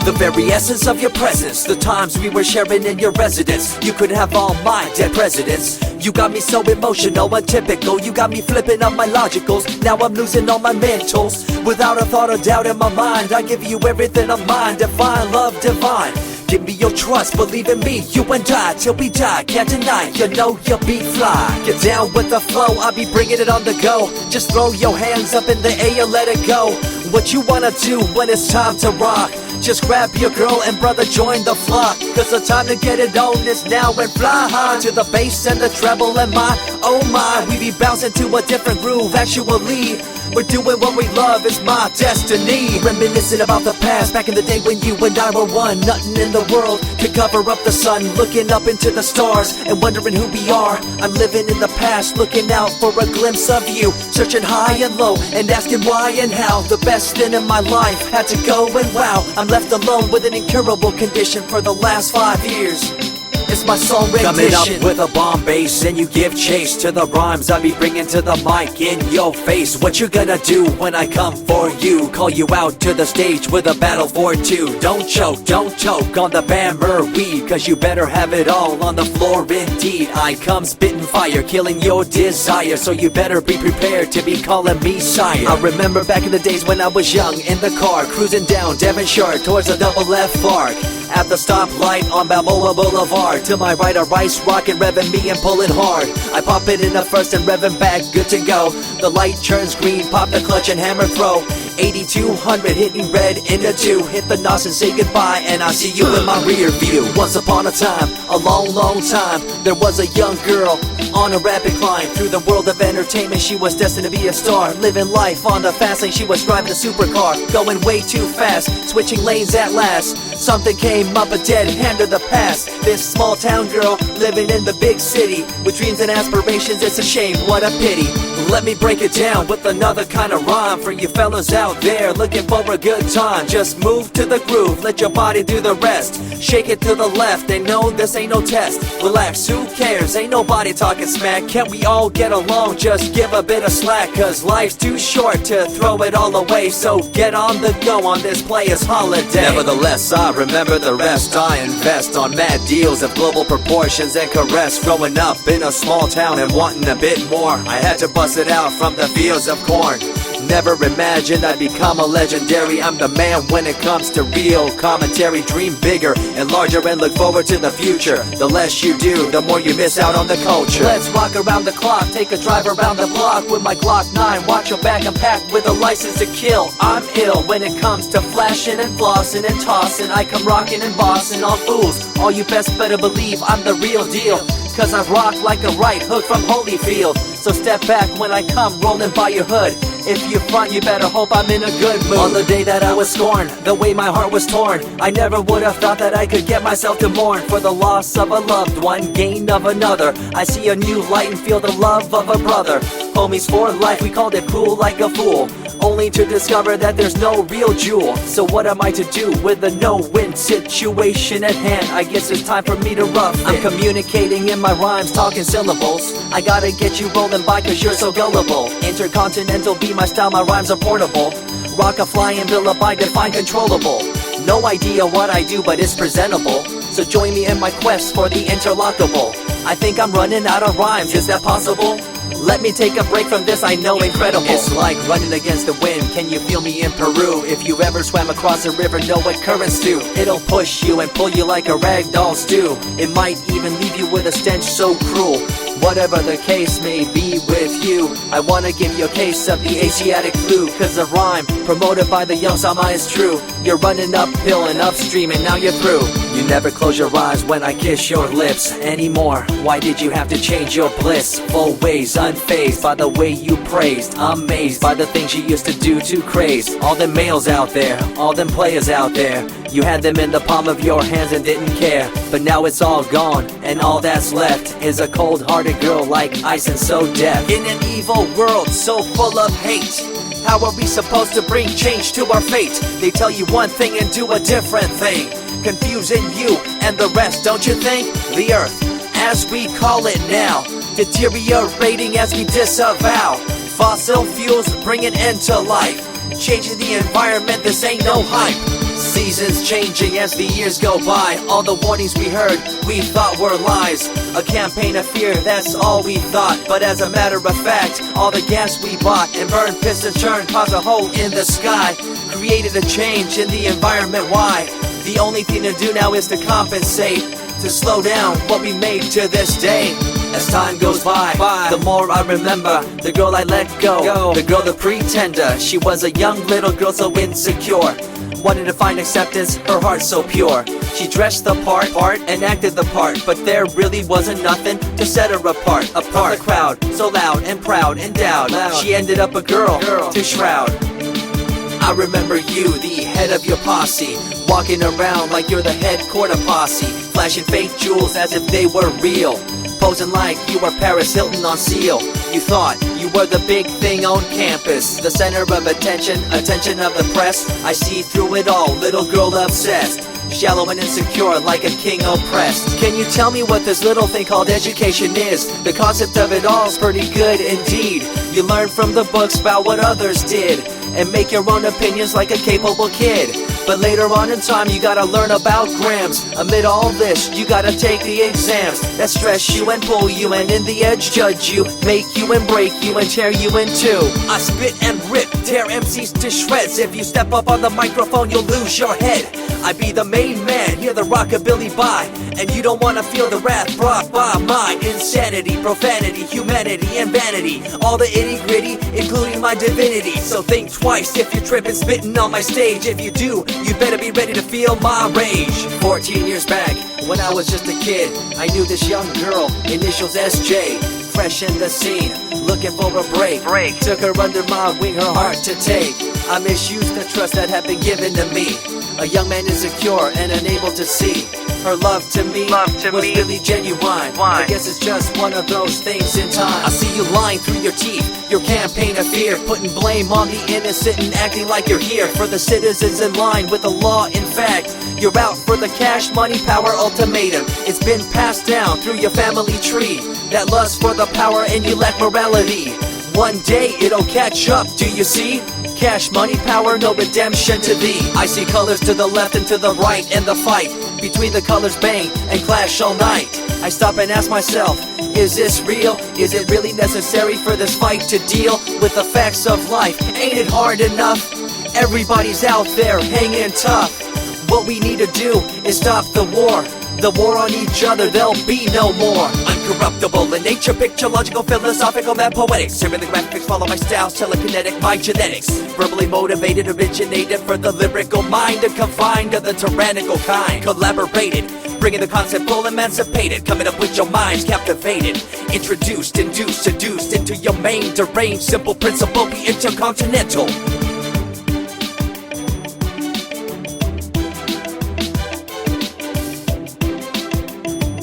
The very essence of your presence, the times we were sharing in your residence. You could have all my dead presidents. You got me so emotional, untypical. You got me flipping up my logicals. Now I'm losing all my mentals. Without a thought or doubt in my mind, I give you everything of mine. Divine love, divine. Give me your trust, believe in me, you and I, till we die, can't deny, you know you'll be fly. Get down with the flow, I'll be bringing it on the go. Just throw your hands up in the air, let it go. What you wanna do when it's time to rock? Just grab your girl and brother, join the flock. Cause the time to get it on is now, and fly high to the bass and the treble and my, oh my. We be bouncing to a different groove, actually. We're doing what we love, it's my destiny. Reminiscing about the past, back in the day when you and I were one. Nothing in the world could cover up the sun. Looking up into the stars and wondering who we are. I'm living in the past, looking out for a glimpse of you. Searching high and low and asking why and how. The best thing in my life had to go, and wow, I'm left alone with an incurable condition for the last 5 years. It's my song rendition. Coming up with a bomb bass and you give chase to the rhymes I be bringing to the mic in your face. What you gonna do when I come for you? Call you out to the stage with a battle for two. Don't choke on the bammer weed, cause you better have it all on the floor indeed. I come spitting fire, killing your desire, so you better be prepared to be calling me sire. I remember back in the days when I was young, in the car, cruising down Devonshire towards the double F arc. At the stoplight on Balboa Boulevard, to my right a rice rocket revving me and pulling hard. I pop it in the first and revving back, good to go. The light turns green, pop the clutch and hammer throw. 8200 hitting red in the 2. Hit the NOS and say goodbye, and I see you in my rear view. Once upon a time, a long time, there was a young girl on a rapid climb through the world of entertainment. She was destined to be a star, living life on the fast lane. She was driving a supercar, going way too fast, switching lanes at last. Something came up, a dead hand of the past. This small town girl living in the big city with dreams and aspirations. It's a shame, what a pity. Let me break it down with another kind of rhyme for you fellas out there looking for a good time. Just move to the groove, let your body do the rest. Shake it to the left, they know this ain't no test. Relax, who cares, ain't nobody talking smack. Can't we all get along, just give a bit of slack. Cause life's too short to throw it all away, so get on the go on this player's holiday. Nevertheless, I remember the rest. I invest on mad deals of global proportions and caress. Growing up in a small town and wanting a bit more, I had to bust it out from the fields of corn. Never imagined I'd become a legendary. I'm the man when it comes to real commentary. Dream bigger and larger and look forward to the future. The less you do, the more you miss out on the culture. Let's rock around the clock, take a drive around the block with my Glock 9. Watch your back, I'm packed with a license to kill. I'm ill when it comes to flashing and flossing and tossing. I come rocking and bossing on fools. All you best better believe I'm the real deal, cause I rock like a right hook from Holyfield. So step back when I come rolling by your hood. If you front, you better hope I'm in a good mood. On the day that I was scorned, the way my heart was torn, I never would have thought that I could get myself to mourn for the loss of a loved one, gain of another. I see a new light and feel the love of a brother. Homies for life, we called it cool like a fool, only to discover that there's no real jewel. So what am I to do with a no-win situation at hand? I guess it's time for me to rough it. I'm communicating in my rhymes, talking syllables. I gotta get you rolling by cause you're so gullible. Intercontinental be my style, my rhymes are portable. Rock a flying villa by define controllable. No idea what I do, but it's presentable. So join me in my quest for the interlockable. I think I'm running out of rhymes, is that possible? Let me take a break from this, I know incredible. It's like running against the wind, can you feel me in Peru? If you ever swam across a river, know what currents do. It'll push you and pull you like a ragdoll stew. It might even leave you with a stench so cruel. Whatever the case may be with you, I wanna give you a case of the Asiatic flu. Cause the rhyme promoted by the young Sama is true. You're running uphill and upstream and now you're through. You never close your eyes when I kiss your lips anymore. Why did you have to change your bliss? Full ways, unfazed by the way you praised. Amazed by the things you used to do to craze. All them males out there, all them players out there, you had them in the palm of your hands and didn't care. But now it's all gone, and all that's left is a cold-hearted girl like ice and so deaf. In an evil world so full of hate, how are we supposed to bring change to our fate? They tell you one thing and do a different thing, confusing you and the rest, don't you think? The earth, as we call it now, deteriorating as we disavow. Fossil fuels bring an end to life, changing the environment, this ain't no hype. Seasons changing as the years go by. All the warnings we heard, we thought were lies. A campaign of fear, that's all we thought. But as a matter of fact, all the gas we bought and burned, pissed and churned caused a hole in the sky. Created a change in the environment, why? The only thing to do now is to compensate, to slow down what we made to this day. As time goes by, the more I remember the girl I let go, the girl, the pretender. She was a young little girl so insecure, wanted to find acceptance, her heart so pure. She dressed the part and acted the part, but there really wasn't nothing to set her apart from the crowd, so loud and proud, endowed. She ended up a girl to shroud. I remember you, the head of your posse, walking around like you're the head quarter posse, flashing fake jewels as if they were real, posing like you were Paris Hilton on seal. You thought you were the big thing on campus, the center of attention of the press. I see through it all, little girl obsessed, shallow and insecure like a king oppressed. Can you tell me what this little thing called education is? The concept of it all's pretty good indeed. You learn from the books about what others did and make your own opinions like a capable kid. But later on in time you gotta learn about grams. Amid all this you gotta take the exams that stress you and pull you, and in the edge judge you, make you and break you and tear you in two. I spit and rip, tear MCs to shreds. If you step up on the microphone you'll lose your head. I be the main man, hear the rockabilly by, and you don't wanna feel the wrath brought by my insanity, profanity, humanity, and vanity. All the itty gritty, including my divinity. So think twice if you're tripping, spitting on my stage. If you do, you better be ready to feel my rage. 14 years back, when I was just a kid, I knew this young girl, initials SJ, fresh in the scene, looking for a break. Took her under my wing, her heart to take. I misused the trust that had been given to me. A young man insecure and unable to see her love to me was really genuine. I guess it's just one of those things in time. I see you lying through your teeth, your campaign of fear, putting blame on the innocent and acting like you're here for the citizens in line with the law. In fact, you're out for the cash, money, power ultimatum. It's been passed down through your family tree, that lust for the power and you lack morality. One day it'll catch up, do you see? Cash, money, power, no redemption to thee. I see colors to the left and to the right, and the fight between the colors bang and clash all night. I stop and ask myself, is this real? Is it really necessary for this fight to deal with the facts of life? Ain't it hard enough? Everybody's out there hanging tough. What we need to do is stop the war on each other, there'll be no more. Uncorruptible in nature, picture, logical, philosophical, mad poetic. Serving the graphics, follow my style, telekinetic, my genetics. Verbally motivated, originated for the lyrical mind, and confined to the tyrannical kind. Collaborated, bringing the concept full emancipated, coming up with your minds captivated. Introduced, induced, seduced into your main deranged, simple principle, be intercontinental.